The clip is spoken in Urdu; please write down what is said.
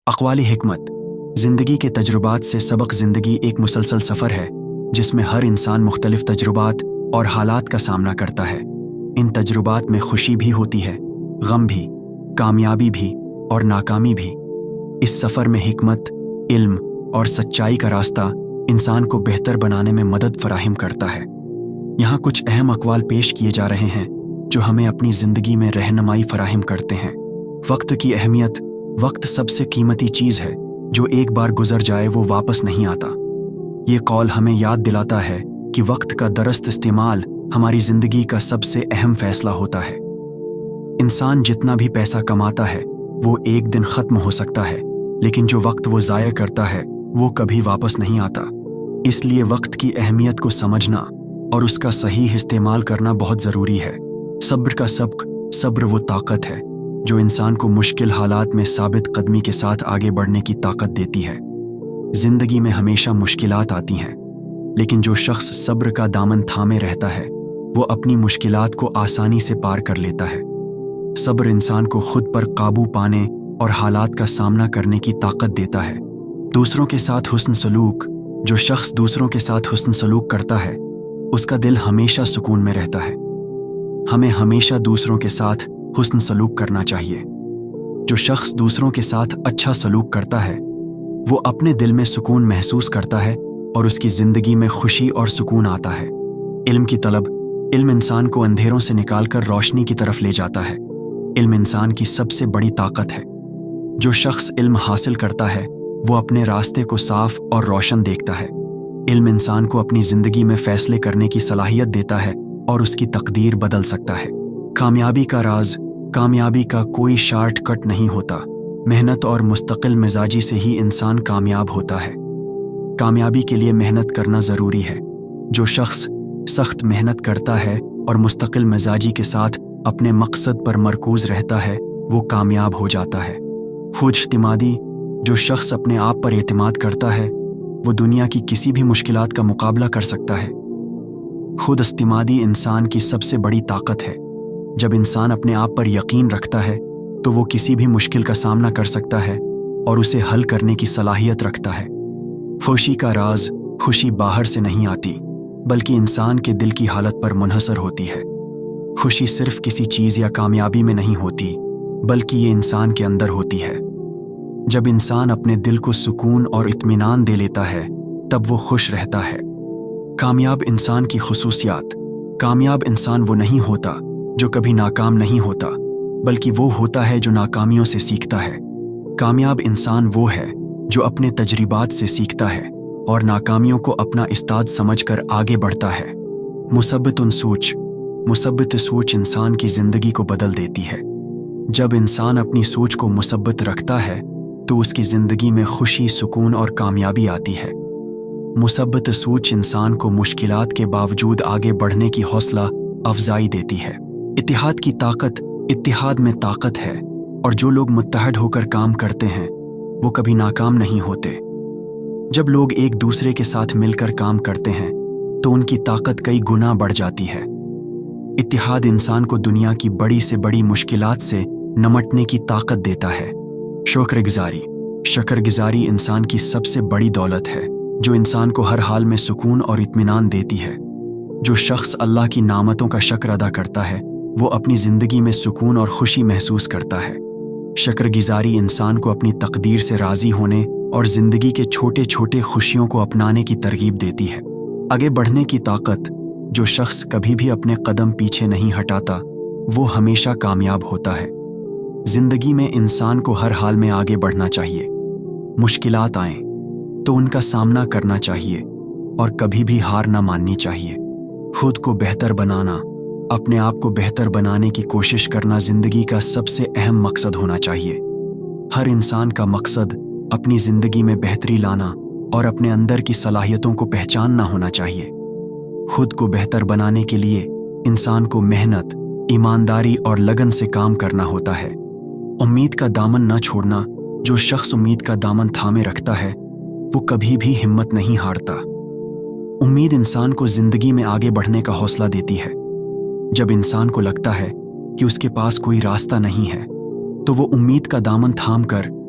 اقوال حکمت: زندگی کے تجربات سے سبق زندگی ایک مسلسل سفر ہے جس میں ہر انسان مختلف تجربات اور حالات کا سامنا کرتا ہے۔ ان تجربات میں خوشی بھی ہوتی ہے، غم بھی، کامیابی بھی اور ناکامی بھی۔ اس سفر میں حکمت، علم اور سچائی کا راستہ انسان کو بہتر بنانے میں مدد فراہم کرتا ہے۔ یہاں کچھ اہم اقوال پیش کیے جا رہے ہیں جو ہمیں اپنی زندگی میں رہنمائی فراہم کرتے ہیں۔ وقت کی اہمیت: وقت سب سے قیمتی چیز ہے، جو ایک بار گزر جائے وہ واپس نہیں آتا۔ یہ قول ہمیں یاد دلاتا ہے کہ وقت کا درست استعمال ہماری زندگی کا سب سے اہم فیصلہ ہوتا ہے۔ انسان جتنا بھی پیسہ کماتا ہے وہ ایک دن ختم ہو سکتا ہے، لیکن جو وقت وہ ضائع کرتا ہے وہ کبھی واپس نہیں آتا۔ اس لیے وقت کی اہمیت کو سمجھنا اور اس کا صحیح استعمال کرنا بہت ضروری ہے۔ صبر کا سبق: صبر وہ طاقت ہے جو انسان کو مشکل حالات میں ثابت قدمی کے ساتھ آگے بڑھنے کی طاقت دیتی ہے۔ زندگی میں ہمیشہ مشکلات آتی ہیں، لیکن جو شخص صبر کا دامن تھامے رہتا ہے وہ اپنی مشکلات کو آسانی سے پار کر لیتا ہے۔ صبر انسان کو خود پر قابو پانے اور حالات کا سامنا کرنے کی طاقت دیتا ہے۔ دوسروں کے ساتھ حسن سلوک: جو شخص دوسروں کے ساتھ حسن سلوک کرتا ہے اس کا دل ہمیشہ سکون میں رہتا ہے۔ ہمیں ہمیشہ دوسروں کے ساتھ حسن سلوک کرنا چاہیے۔ جو شخص دوسروں کے ساتھ اچھا سلوک کرتا ہے وہ اپنے دل میں سکون محسوس کرتا ہے اور اس کی زندگی میں خوشی اور سکون آتا ہے۔ علم کی طلب: علم انسان کو اندھیروں سے نکال کر روشنی کی طرف لے جاتا ہے۔ علم انسان کی سب سے بڑی طاقت ہے۔ جو شخص علم حاصل کرتا ہے وہ اپنے راستے کو صاف اور روشن دیکھتا ہے۔ علم انسان کو اپنی زندگی میں فیصلے کرنے کی صلاحیت دیتا ہے اور اس کی تقدیر بدل سکتا ہے۔ کامیابی کا راز: کامیابی کا کوئی شارٹ کٹ نہیں ہوتا۔ محنت اور مستقل مزاجی سے ہی انسان کامیاب ہوتا ہے۔ کامیابی کے لیے محنت کرنا ضروری ہے۔ جو شخص سخت محنت کرتا ہے اور مستقل مزاجی کے ساتھ اپنے مقصد پر مرکوز رہتا ہے وہ کامیاب ہو جاتا ہے۔ خود اعتمادی: جو شخص اپنے آپ پر اعتماد کرتا ہے وہ دنیا کی کسی بھی مشکلات کا مقابلہ کر سکتا ہے۔ خود اعتمادی انسان کی سب سے بڑی طاقت ہے۔ جب انسان اپنے آپ پر یقین رکھتا ہے تو وہ کسی بھی مشکل کا سامنا کر سکتا ہے اور اسے حل کرنے کی صلاحیت رکھتا ہے۔ خوشی کا راز: خوشی باہر سے نہیں آتی بلکہ انسان کے دل کی حالت پر منحصر ہوتی ہے۔ خوشی صرف کسی چیز یا کامیابی میں نہیں ہوتی بلکہ یہ انسان کے اندر ہوتی ہے۔ جب انسان اپنے دل کو سکون اور اطمینان دے لیتا ہے تب وہ خوش رہتا ہے۔ کامیاب انسان کی خصوصیات: کامیاب انسان وہ نہیں ہوتا جو کبھی ناکام نہیں ہوتا بلکہ وہ ہوتا ہے جو ناکامیوں سے سیکھتا ہے۔ کامیاب انسان وہ ہے جو اپنے تجربات سے سیکھتا ہے اور ناکامیوں کو اپنا استاد سمجھ کر آگے بڑھتا ہے۔ مثبت سوچ: مثبت سوچ انسان کی زندگی کو بدل دیتی ہے۔ جب انسان اپنی سوچ کو مثبت رکھتا ہے تو اس کی زندگی میں خوشی، سکون اور کامیابی آتی ہے۔ مثبت سوچ انسان کو مشکلات کے باوجود آگے بڑھنے کی حوصلہ افزائی دیتی ہے۔ اتحاد کی طاقت: اتحاد میں طاقت ہے اور جو لوگ متحد ہو کر کام کرتے ہیں وہ کبھی ناکام نہیں ہوتے۔ جب لوگ ایک دوسرے کے ساتھ مل کر کام کرتے ہیں تو ان کی طاقت کئی گنا بڑھ جاتی ہے۔ اتحاد انسان کو دنیا کی بڑی سے بڑی مشکلات سے نمٹنے کی طاقت دیتا ہے۔ شکر گزاری: شکر گزاری انسان کی سب سے بڑی دولت ہے جو انسان کو ہر حال میں سکون اور اطمینان دیتی ہے۔ جو شخص اللہ کی نعمتوں کا شکر ادا کرتا ہے وہ اپنی زندگی میں سکون اور خوشی محسوس کرتا ہے۔ شکر گزاری انسان کو اپنی تقدیر سے راضی ہونے اور زندگی کے چھوٹے چھوٹے خوشیوں کو اپنانے کی ترغیب دیتی ہے۔ آگے بڑھنے کی طاقت: جو شخص کبھی بھی اپنے قدم پیچھے نہیں ہٹاتا وہ ہمیشہ کامیاب ہوتا ہے۔ زندگی میں انسان کو ہر حال میں آگے بڑھنا چاہیے۔ مشکلات آئیں تو ان کا سامنا کرنا چاہیے اور کبھی بھی ہار نہ ماننی چاہیے۔ خود کو بہتر بنانا: اپنے آپ کو بہتر بنانے کی کوشش کرنا زندگی کا سب سے اہم مقصد ہونا چاہیے۔ ہر انسان کا مقصد اپنی زندگی میں بہتری لانا اور اپنے اندر کی صلاحیتوں کو پہچاننا ہونا چاہیے۔ خود کو بہتر بنانے کے لیے انسان کو محنت، ایمانداری اور لگن سے کام کرنا ہوتا ہے۔ امید کا دامن نہ چھوڑنا: جو شخص امید کا دامن تھامے رکھتا ہے وہ کبھی بھی ہمت نہیں ہارتا۔ امید انسان کو زندگی میں آگے بڑھنے کا حوصلہ دیتی ہے۔ جب انسان کو لگتا ہے کہ اس کے پاس کوئی راستہ نہیں ہے تو وہ امید کا دامن تھام کر